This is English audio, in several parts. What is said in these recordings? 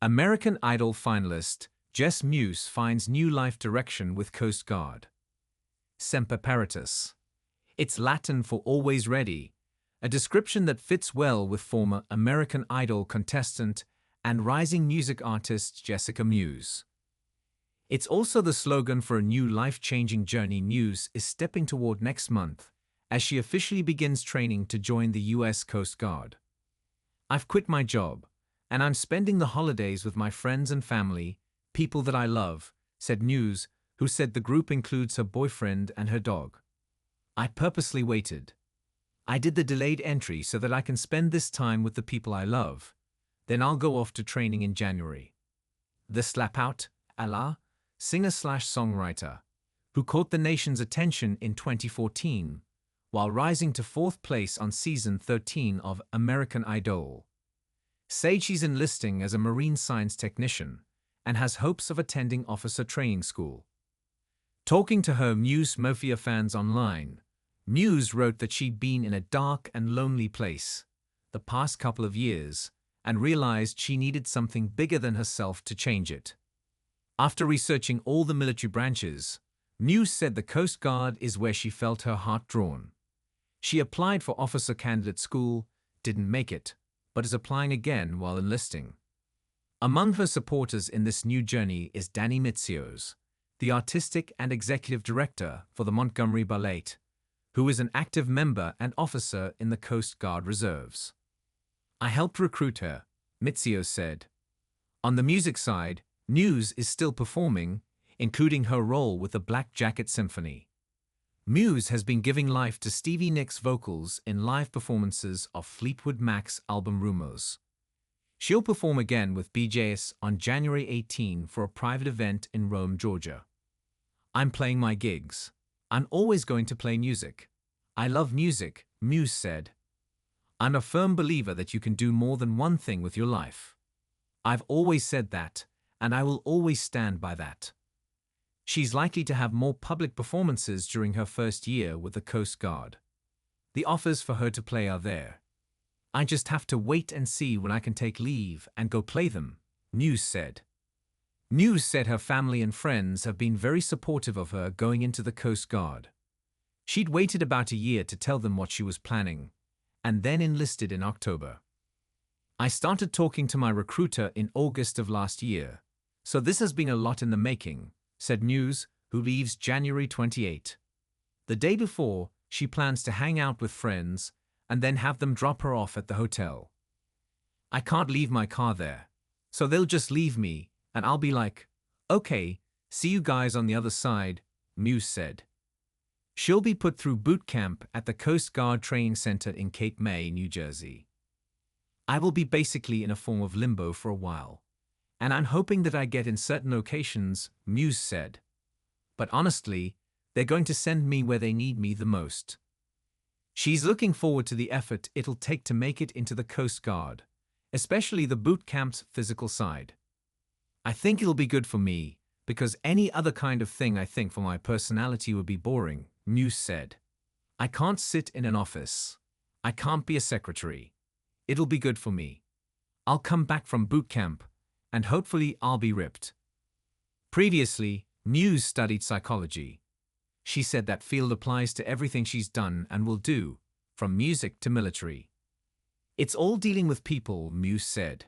American Idol finalist Jess Meuse finds new life direction with Coast Guard. Semper Paratus. It's Latin for always ready, a description that fits well with former American Idol contestant and rising music artist Jessica Meuse. It's also the slogan for a new life-changing journey Meuse is stepping toward next month as she officially begins training to join the U.S. Coast Guard. "I've quit my job, and I'm spending the holidays with my friends and family, people that I love," said Meuse, who said the group includes her boyfriend and her dog. "I purposely waited. I did the delayed entry so that I can spend this time with the people I love. Then I'll go off to training in January." The slapout, Allah, singer-slash-songwriter, who caught the nation's attention in 2014, while rising to 4th place on season 13 of American Idol, said she's enlisting as a marine science technician and has hopes of attending officer training school. Talking to her Muse Mafia fans online, Muse wrote that she'd been in a dark and lonely place the past couple of years and realized she needed something bigger than herself to change it. After researching all the military branches, Muse said the Coast Guard is where she felt her heart drawn. She applied for officer candidate school, didn't make it, but is applying again while enlisting. Among her supporters in this new journey is Danny Mitzios, the artistic and executive director for the Montgomery Ballet, who is an active member and officer in the Coast Guard Reserves. "I helped recruit her," Mitzios said. On the music side, Muse is still performing, including her role with the Black Jacket Symphony. Muse has been giving life to Stevie Nicks' vocals in live performances of Fleetwood Mac's album Rumors. She'll perform again with BJS on January 18 for a private event in Rome, Georgia. "I'm playing my gigs. I'm always going to play music. I love music," Muse said. "I'm a firm believer that you can do more than one thing with your life. I've always said that, and I will always stand by that." She's likely to have more public performances during her first year with the Coast Guard. "The offers for her to play are there. I just have to wait and see when I can take leave and go play them," Muse said. Muse said her family and friends have been very supportive of her going into the Coast Guard. She'd waited about a year to tell them what she was planning, and then enlisted in October. "I started talking to my recruiter in August of last year, so this has been a lot in the making," said Muse, who leaves January 28. The day before, she plans to hang out with friends and then have them drop her off at the hotel. "I can't leave my car there, so they'll just leave me, and I'll be like, okay, see you guys on the other side," Muse said. She'll be put through boot camp at the Coast Guard Training Center in Cape May, New Jersey. "I will be basically in a form of limbo for a while, and I'm hoping that I get in certain locations," Muse said. "But honestly, they're going to send me where they need me the most." She's looking forward to the effort it'll take to make it into the Coast Guard, especially the boot camp's physical side. "I think it'll be good for me, because any other kind of thing I think for my personality would be boring," Muse said. "I can't sit in an office. I can't be a secretary. It'll be good for me. I'll come back from boot camp, and hopefully I'll be ripped." Previously, Muse studied psychology. She said that field applies to everything she's done and will do, from music to military. "It's all dealing with people," Muse said.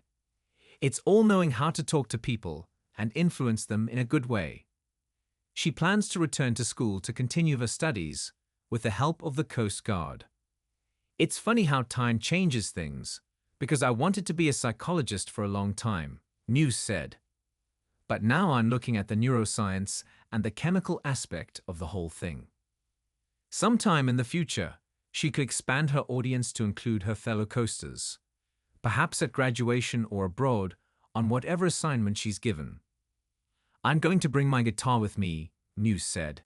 "It's all knowing how to talk to people and influence them in a good way." She plans to return to school to continue her studies with the help of the Coast Guard. "It's funny how time changes things, because I wanted to be a psychologist for a long time," Muse said. "But now I'm looking at the neuroscience and the chemical aspect of the whole thing." Sometime in the future, she could expand her audience to include her fellow coasters, perhaps at graduation or abroad, on whatever assignment she's given. "I'm going to bring my guitar with me," Muse said.